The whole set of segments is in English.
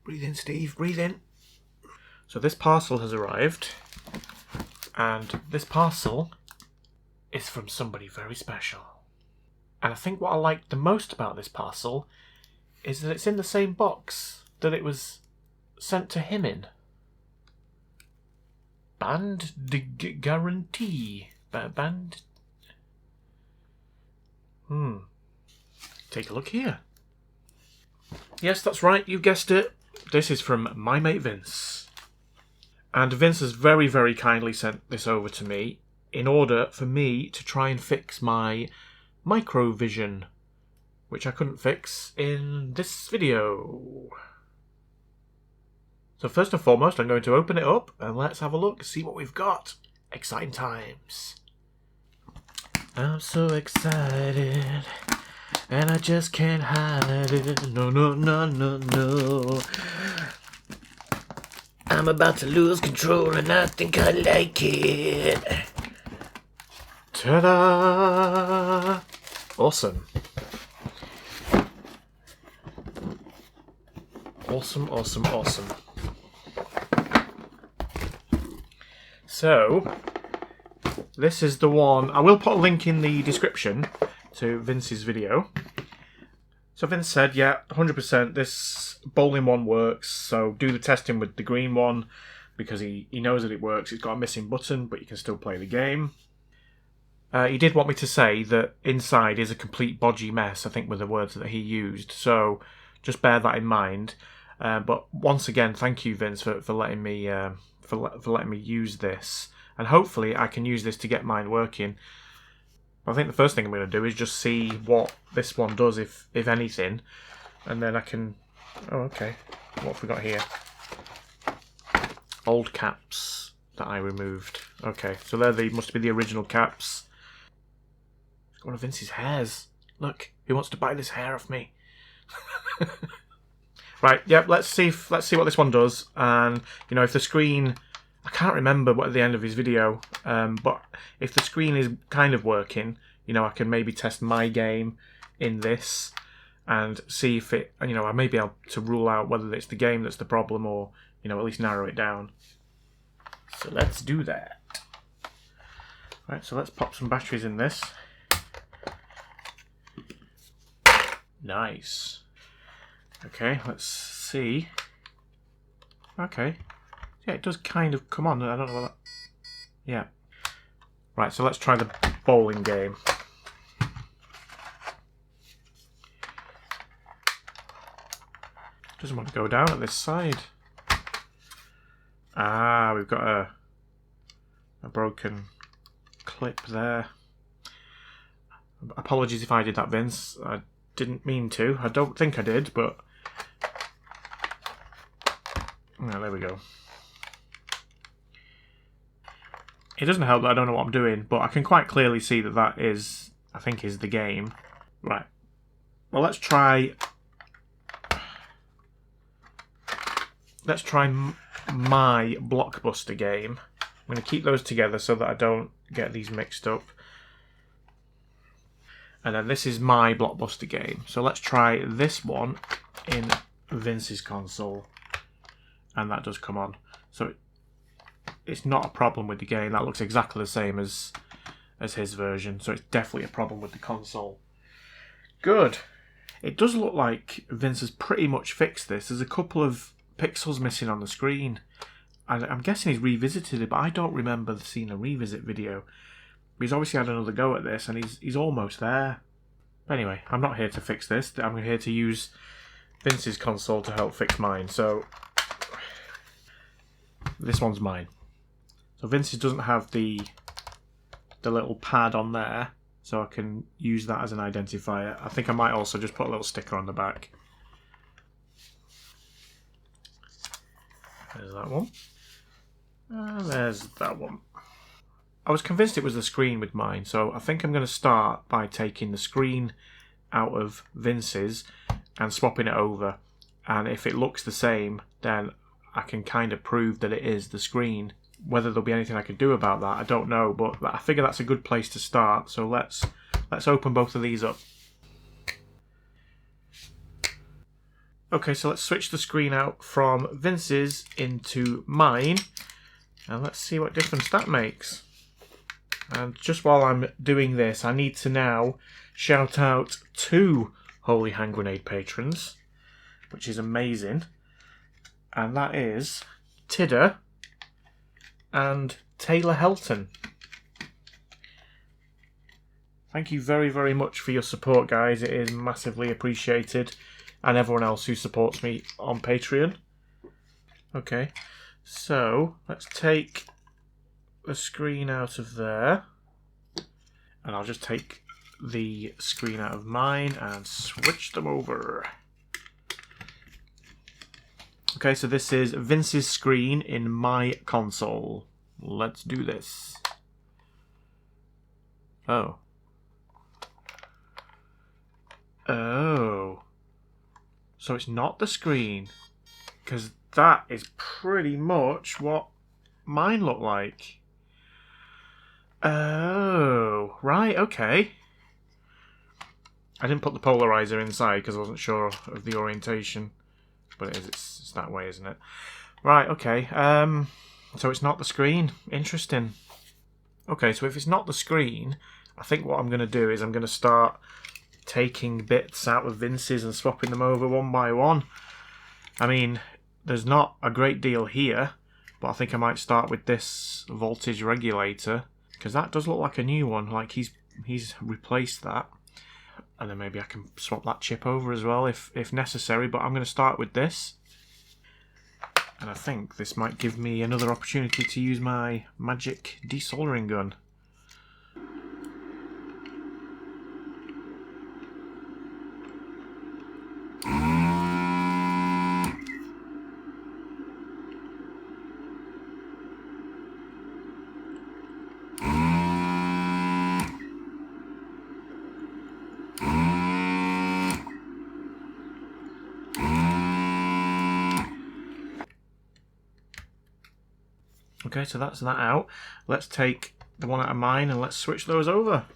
Breathe in, Steve. Breathe in. So this parcel has arrived. And this parcel is from somebody very special. And I think what I like the most about this parcel is that it's in the same box that it was sent to him in. Band de guarantee. Band. Take a look here. Yes, that's right, you guessed it. This is from my mate Vince. And Vince has very, very kindly sent this over to me in order for me to try and fix my MicroVision, which I couldn't fix in this video. So first and foremost, I'm going to open it up and let's have a look, see what we've got. Exciting times. I'm so excited, and I just can't hide it. No, no, no, no, no. I'm about to lose control and I think I like it. Ta-da! Awesome. Awesome, awesome, awesome. So, this is the one. I will put a link in the description to Vince's video. So Vince said, yeah, 100% this bowling one works, so do the testing with the green one, because he knows that it works. It's got a missing button, but you can still play the game. He did want me to say that inside is a complete bodgy mess, I think were the words that he used, so just bear that in mind. But once again, thank you, Vince, for letting me letting me use this, and hopefully I can use this to get mine working. I think the first thing I'm going to do is just see what this one does, if anything, and then I can... Oh, okay. What have we got here? Old caps that I removed. Okay, so they must be the original caps. It's got one of Vince's hairs. Look, who wants to buy this hair off me? Right, yep, let's see what this one does. And, you know, if the screen... I can't remember what at the end of his video, but if the screen is kind of working, you know, I can maybe test my game in this and see if it, you know, I may be able to rule out whether it's the game that's the problem or, you know, at least narrow it down. So let's do that. Right, so let's pop some batteries in this. Nice. Okay, let's see. Okay. Yeah, it does kind of come on. I don't know what that... Yeah. Right, so let's try the bowling game. Doesn't want to go down at this side. Ah, we've got a broken clip there. Apologies if I did that, Vince. I didn't mean to. I don't think I did, but... Oh, there we go. It doesn't help that I don't know what I'm doing, but I can quite clearly see that that is, I think, is the game. Right. Well, let's try my Blockbuster game. I'm going to keep those together so that I don't get these mixed up. And then this is my Blockbuster game. So let's try this one in Vince's console. And that does come on. So it's not a problem with the game. That looks exactly the same as his version. So it's definitely a problem with the console. Good. It does look like Vince has pretty much fixed this. There's a couple of pixels missing on the screen. And I'm guessing he's revisited it, but I don't remember seeing a revisit video. He's obviously had another go at this, and he's almost there. But anyway, I'm not here to fix this. I'm here to use Vince's console to help fix mine. So this one's mine. So Vince's doesn't have the little pad on there, so I can use that as an identifier. I think I might also just put a little sticker on the back. There's that one. And there's that one. I was convinced it was the screen with mine, so I think I'm going to start by taking the screen out of Vince's and swapping it over. And if it looks the same, then I can kind of prove that it is the screen. Whether there'll be anything I can do about that, I don't know, but I figure that's a good place to start. So let's open both of these up. Okay, so let's switch the screen out from Vince's into mine, and let's see what difference that makes. And just while I'm doing this, I need to now shout out 2 Holy Hand Grenade patrons, which is amazing. And that is Tidder and Taylor Helton. Thank you very, very much for your support, guys. It is massively appreciated. And everyone else who supports me on Patreon. Okay, so let's take the screen out of there. And I'll just take the screen out of mine and switch them over. Okay, so this is Vince's screen in my console. Let's do this. Oh. Oh. So it's not the screen. Because that is pretty much what mine looked like. Oh. Right, okay. I didn't put the polarizer inside because I wasn't sure of the orientation. But it is, it's that way, isn't it? Right, okay. So it's not the screen. Interesting. Okay, so if it's not the screen, I think what I'm going to do is I'm going to start taking bits out of Vince's and swapping them over one by one. I mean, there's not a great deal here, but I think I might start with this voltage regulator, because that does look like a new one, like he's replaced that. And then maybe I can swap that chip over as well if necessary, but I'm going to start with this. And I think this might give me another opportunity to use my magic desoldering gun. Okay, so that's that out. Let's take the one out of mine and let's switch those over.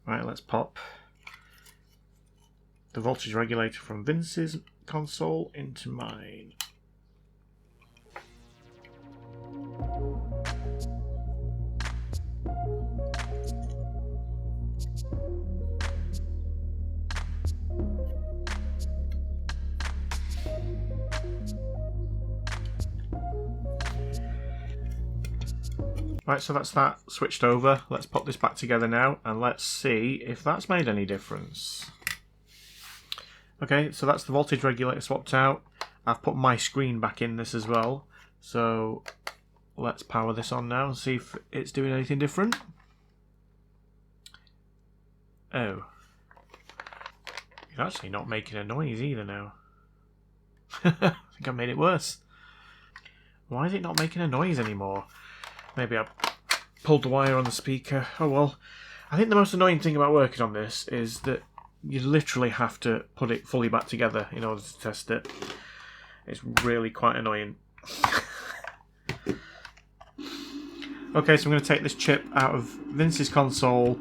Right, let's pop the voltage regulator from Vince's console into mine. Right, so that's that switched over. Let's pop this back together now and let's see if that's made any difference. Okay, so that's the voltage regulator swapped out. I've put my screen back in this as well. So let's power this on now and see if it's doing anything different. Oh. It's actually not making a noise either now. I think I made it worse. Why is it not making a noise anymore? Maybe I pulled the wire on the speaker. Oh well. I think the most annoying thing about working on this is that you literally have to put it fully back together in order to test it. It's really quite annoying. Okay, so I'm going to take this chip out of Vince's console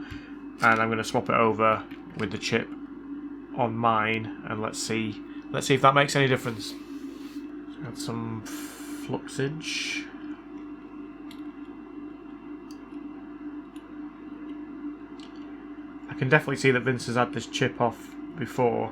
and I'm going to swap it over with the chip on mine, and let's see if that makes any difference. Add some fluxage. I can definitely see that Vince has had this chip off before.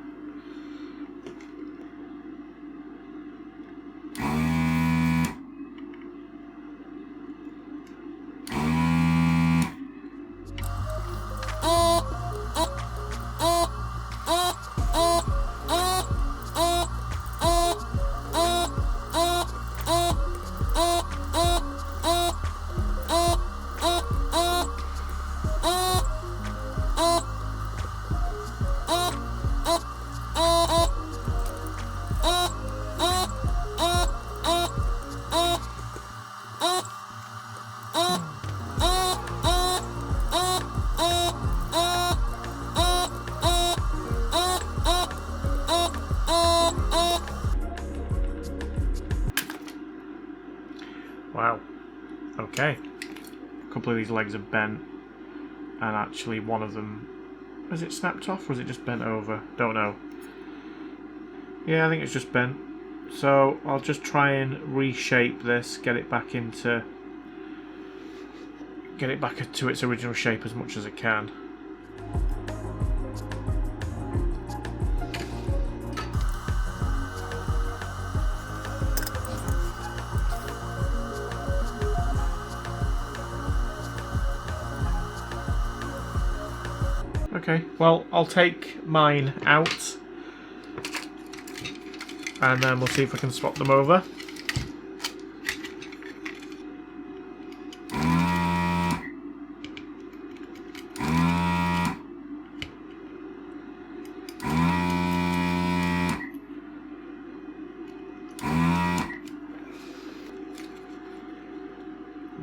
Okay. A couple of these legs are bent. And actually one of them... Has it snapped off or is it just bent over? Don't know. Yeah, I think it's just bent. So I'll just try and reshape this, get it back into... Get it back to its original shape as much as I can. Okay, well, I'll take mine out and then we'll see if I can swap them over.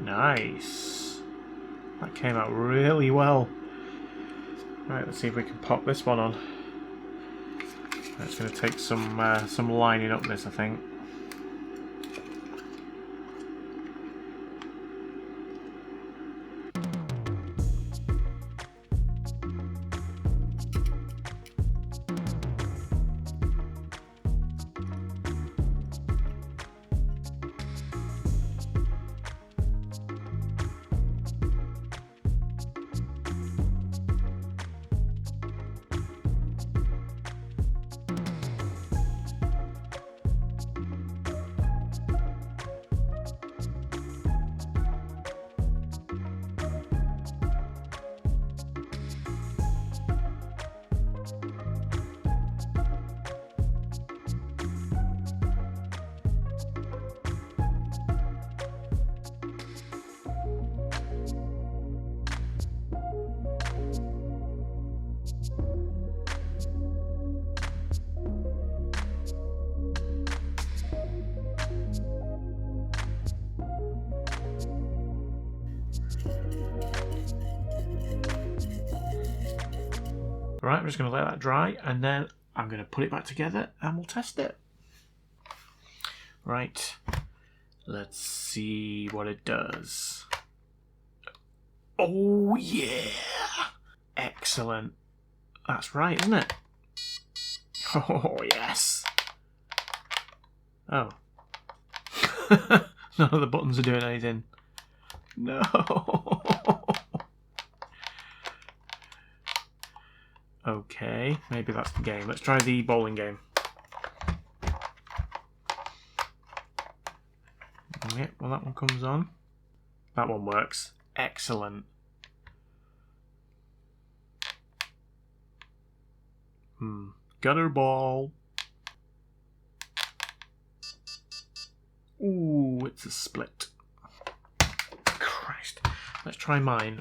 Nice. That came out really well. Right, let's see if we can pop this one on. It's going to take some lining up this, I think. Right, I'm just going to let that dry and then I'm going to put it back together and we'll test it. Right, let's see what it does. Oh yeah! Excellent. That's right, isn't it? Oh yes! Oh. None of the buttons are doing anything. No! Okay, maybe that's the game. Let's try the bowling game. Yep, well that one comes on. That one works. Excellent. Gutter ball. Ooh, it's a split. Christ. Let's try mine.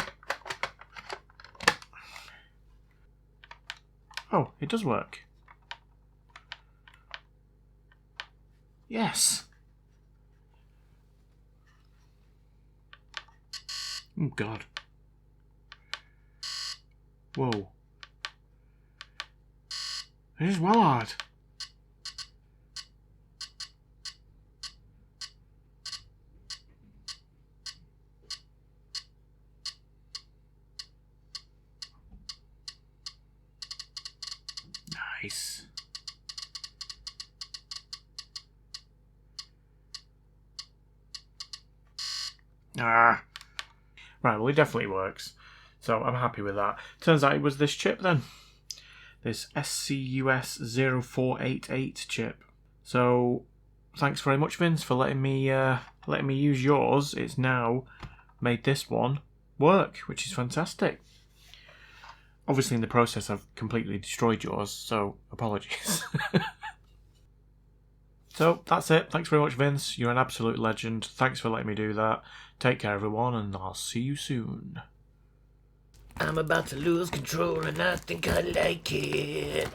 Oh, it does work. Yes. Oh, God. Whoa. It is well hard. Nice. Ah. Right, well it definitely works. So I'm happy with that. Turns out it was this chip then. This SCUS 0488 chip. So thanks very much, Vince, for letting me use yours. It's now made this one work, which is fantastic. Obviously in the process I've completely destroyed yours, so apologies. So that's it. Thanks very much, Vince. You're an absolute legend. Thanks for letting me do that. Take care, everyone, and I'll see you soon. I'm about to lose control and I think I like it.